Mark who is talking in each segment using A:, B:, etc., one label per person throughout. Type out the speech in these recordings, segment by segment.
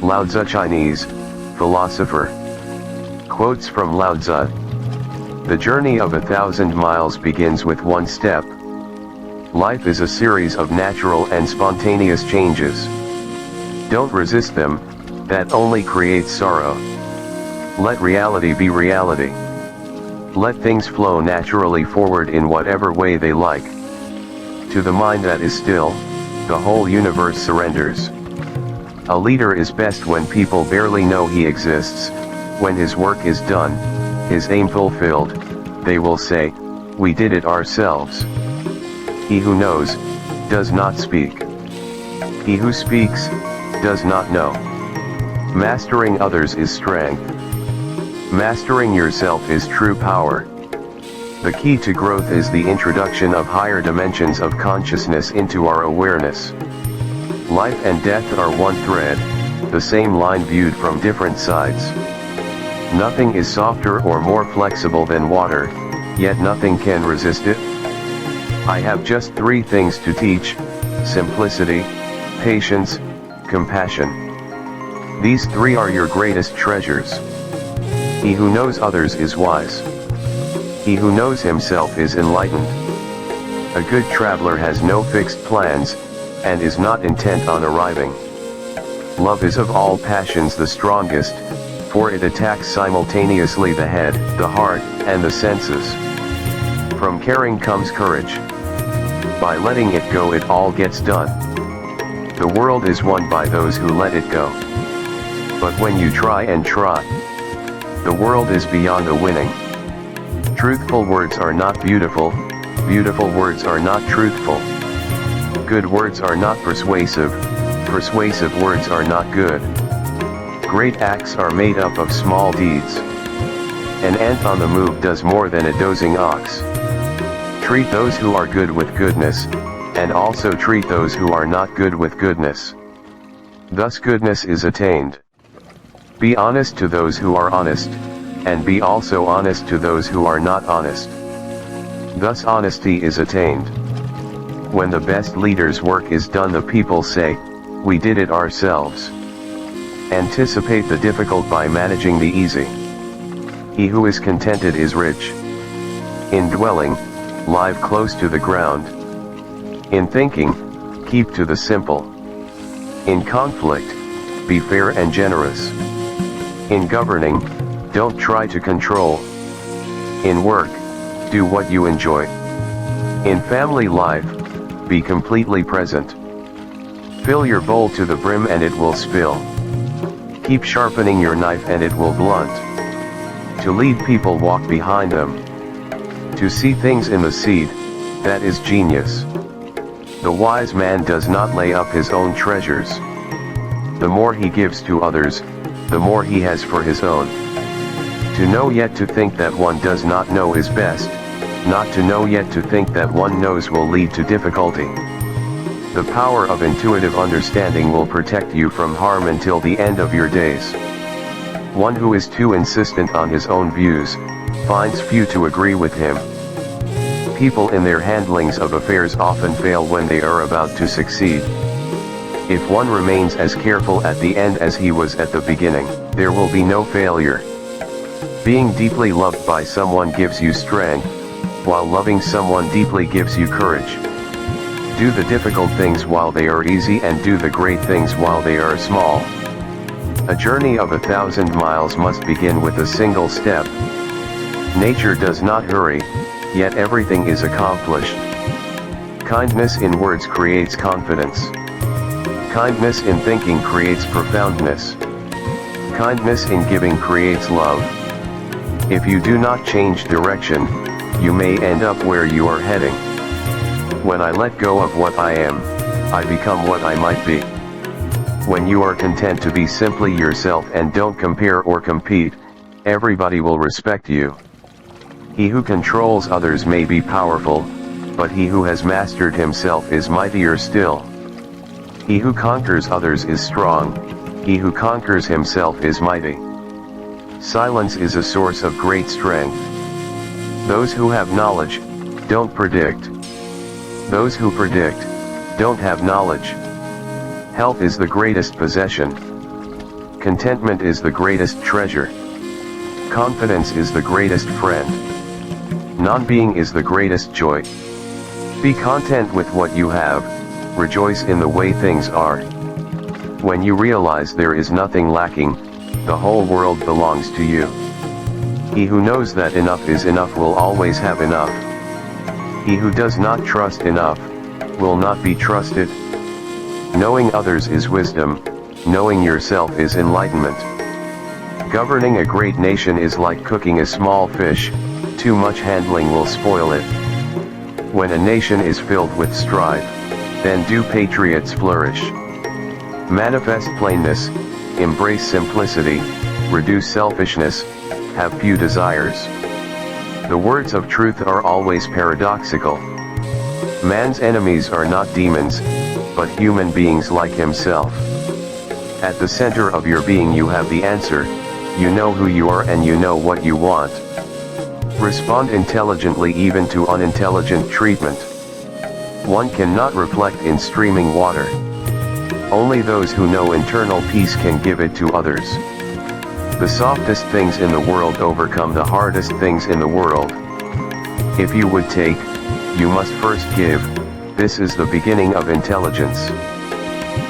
A: Lao Tzu, Chinese philosopher. Quotes from Lao Tzu. The journey of 1,000 miles begins with one step. Life is a series of natural and spontaneous changes. Don't resist them, that only creates sorrow. Let reality be reality. Let things flow naturally forward in whatever way they like. To the mind that is still, the whole universe surrenders. A leader is best when people barely know he exists. When his work is done, his aim fulfilled, they will say, "We did it ourselves." He who knows, does not speak. He who speaks, does not know. Mastering others is strength. Mastering yourself is true power. The key to growth is the introduction of higher dimensions of consciousness into our awareness. Life and death are one thread, the same line viewed from different sides. Nothing is softer or more flexible than water, yet nothing can resist it. I have just 3 things to teach: simplicity, patience, compassion. These 3 are your greatest treasures. He who knows others is wise. He who knows himself is enlightened. A good traveler has no fixed plans, and is not intent on arriving. Love is of all passions the strongest, for it attacks simultaneously the head, the heart, and the senses. From caring comes courage. By letting it go, it all gets done. The world is won by those who let it go. But when you try and try, the world is beyond the winning. Truthful words are not beautiful, beautiful words are not truthful. Good words are not persuasive, persuasive words are not good. Great acts are made up of small deeds. An ant on the move does more than a dozing ox. Treat those who are good with goodness, and also treat those who are not good with goodness. Thus goodness is attained. Be honest to those who are honest, and be also honest to those who are not honest. Thus honesty is attained. When the best leader's work is done, the people say, "We did it ourselves." Anticipate the difficult by managing the easy. He who is contented is rich. In dwelling, live close to the ground. In thinking, keep to the simple. In conflict, be fair and generous. In governing, don't try to control. In work, do what you enjoy. In family life, be completely present. Fill your bowl to the brim and it will spill. Keep sharpening your knife and it will blunt. To lead people, walk behind them. To see things in the seed, that is genius. The wise man does not lay up his own treasures. The more he gives to others, the more he has for his own. To know yet to think that one does not know is best. Not to know yet to think that one knows will lead to difficulty. The power of intuitive understanding will protect you from harm until the end of your days. One who is too insistent on his own views, finds few to agree with him. People in their handlings of affairs often fail when they are about to succeed. If one remains as careful at the end as he was at the beginning, there will be no failure. Being deeply loved by someone gives you strength, while loving someone deeply gives you courage. Do the difficult things while they are easy and do the great things while they are small. A journey of 1,000 miles must begin with a single step. Nature does not hurry, yet everything is accomplished. Kindness in words creates confidence. Kindness in thinking creates profoundness. Kindness in giving creates love. If you do not change direction, you may end up where you are heading. When I let go of what I am, I become what I might be. When you are content to be simply yourself and don't compare or compete, everybody will respect you. He who controls others may be powerful, but he who has mastered himself is mightier still. He who conquers others is strong, he who conquers himself is mighty. Silence is a source of great strength. Those who have knowledge, don't predict. Those who predict, don't have knowledge. Health is the greatest possession. Contentment is the greatest treasure. Confidence is the greatest friend. Non-being is the greatest joy. Be content with what you have, rejoice in the way things are. When you realize there is nothing lacking, the whole world belongs to you. He who knows that enough is enough will always have enough. He who does not trust enough, will not be trusted. Knowing others is wisdom, knowing yourself is enlightenment. Governing a great nation is like cooking a small fish, too much handling will spoil it. When a nation is filled with strife, then do patriots flourish. Manifest plainness, embrace simplicity, reduce selfishness, have few desires. The words of truth are always paradoxical. Man's enemies are not demons, but human beings like himself. At the center of your being you have the answer, you know who you are and you know what you want. Respond intelligently even to unintelligent treatment. One cannot reflect in streaming water. Only those who know internal peace can give it to others. The softest things in the world overcome the hardest things in the world. If you would take, you must first give, this is the beginning of intelligence.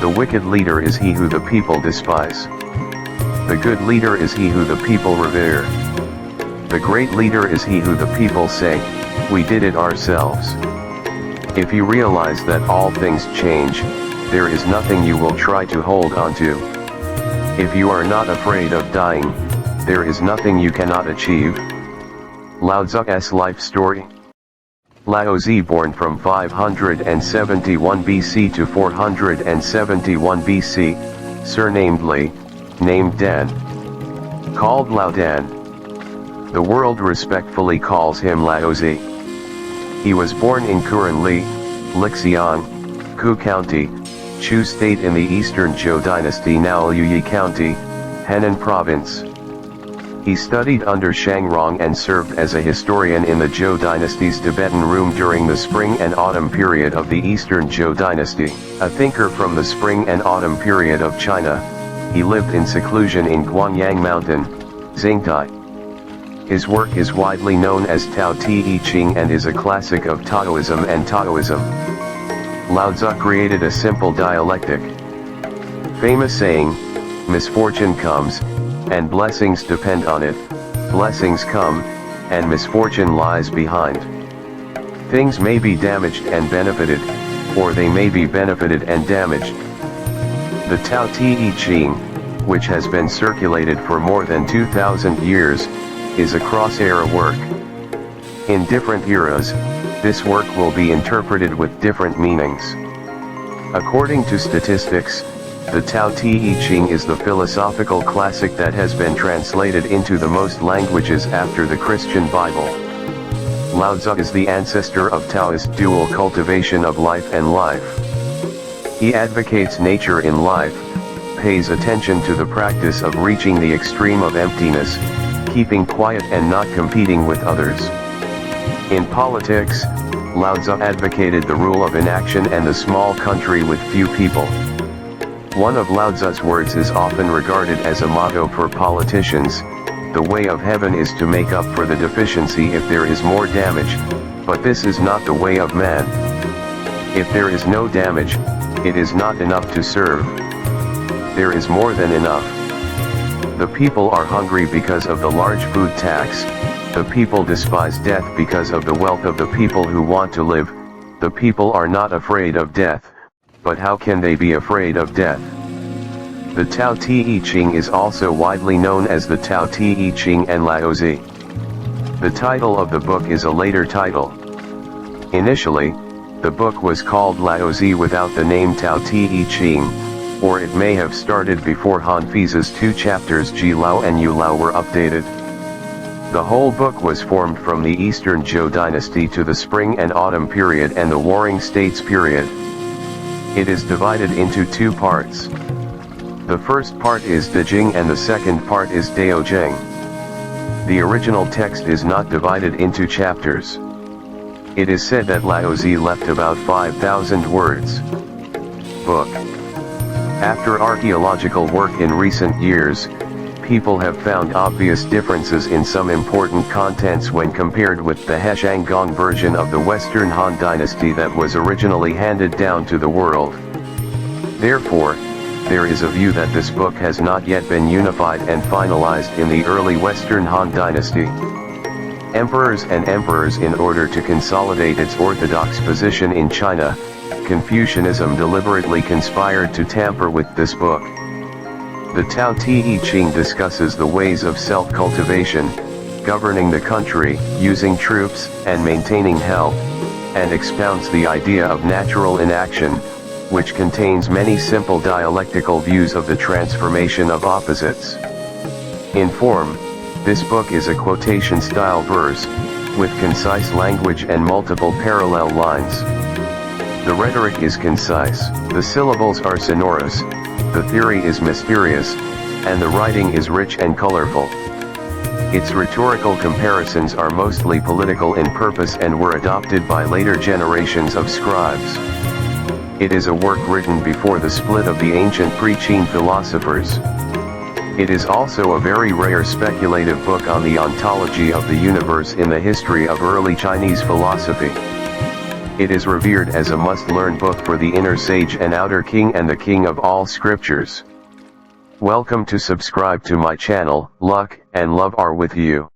A: The wicked leader is he who the people despise. The good leader is he who the people revere. The great leader is he who the people say, we did it ourselves. If you realize that all things change, there is nothing you will try to hold on to. If you are not afraid of dying, there is nothing you cannot achieve. Lao Tzu's life story. Lao Tzu, born from 571 BC to 471 BC, surnamed Li, named Dan. Called Lao Dan. The world respectfully calls him Lao Tzu. He was born in Kuren Li, Lixiang, Ku County, Chu State in the Eastern Zhou Dynasty, now Liuyi County, Henan Province. He studied under Shangrong and served as a historian in the Zhou Dynasty's Tibetan room during the spring and autumn period of the Eastern Zhou Dynasty. A thinker from the spring and autumn period of China, he lived in seclusion in Guangyang Mountain, Xingtai. His work is widely known as Tao Te Ching and is a classic of Taoism and Taoism. Lao Tzu created a simple dialectic. Famous saying, misfortune comes, and blessings depend on it, blessings come, and misfortune lies behind. Things may be damaged and benefited, or they may be benefited and damaged. The Tao Te Ching, which has been circulated for more than 2,000 years, is a cross-era work. In different eras, this work will be interpreted with different meanings. According to statistics, the Tao Te Ching is the philosophical classic that has been translated into the most languages after the Christian Bible. Lao Tzu is the ancestor of Taoist dual cultivation of life and life. He advocates nature in life, pays attention to the practice of reaching the extreme of emptiness, keeping quiet and not competing with others. In politics, Lao Tzu advocated the rule of inaction and the small country with few people. One of Lao Tzu's words is often regarded as a motto for politicians, the way of heaven is to make up for the deficiency if there is more damage, but this is not the way of man. If there is no damage, it is not enough to serve. There is more than enough. The people are hungry because of the large food tax. The people despise death because of the wealth of the people who want to live. The people are not afraid of death, but how can they be afraid of death? The Tao Te Ching is also widely known as the Tao Te Ching and Lao Tzu. The title of the book is a later title. Initially, the book was called Lao Tzu without the name Tao Te Ching, or it may have started before Han Fize's 2 chapters Ji Lao and Yu Lao were updated. The whole book was formed from the Eastern Zhou Dynasty to the Spring and Autumn period and the Warring States period. It is divided into 2 parts. The first part is Dejing and the second part is Daojing. The original text is not divided into chapters. It is said that Lao Tzu left about 5,000 words. Book. After archaeological work in recent years, people have found obvious differences in some important contents when compared with the Hexianggong version of the Western Han Dynasty that was originally handed down to the world. Therefore, there is a view that this book has not yet been unified and finalized in the early Western Han Dynasty. Emperors in order to consolidate its orthodox position in China, Confucianism deliberately conspired to tamper with this book. The Tao Te Ching discusses the ways of self-cultivation, governing the country, using troops, and maintaining health, and expounds the idea of natural inaction, which contains many simple dialectical views of the transformation of opposites. In form, this book is a quotation-style verse, with concise language and multiple parallel lines. The rhetoric is concise, the syllables are sonorous, the theory is mysterious, and the writing is rich and colorful. Its rhetorical comparisons are mostly political in purpose and were adopted by later generations of scribes. It is a work written before the split of the ancient pre-Qin philosophers. It is also a very rare speculative book on the ontology of the universe in the history of early Chinese philosophy. It is revered as a must-learn book for the inner sage and outer king and the king of all scriptures. Welcome to subscribe to my channel. Luck and love are with you.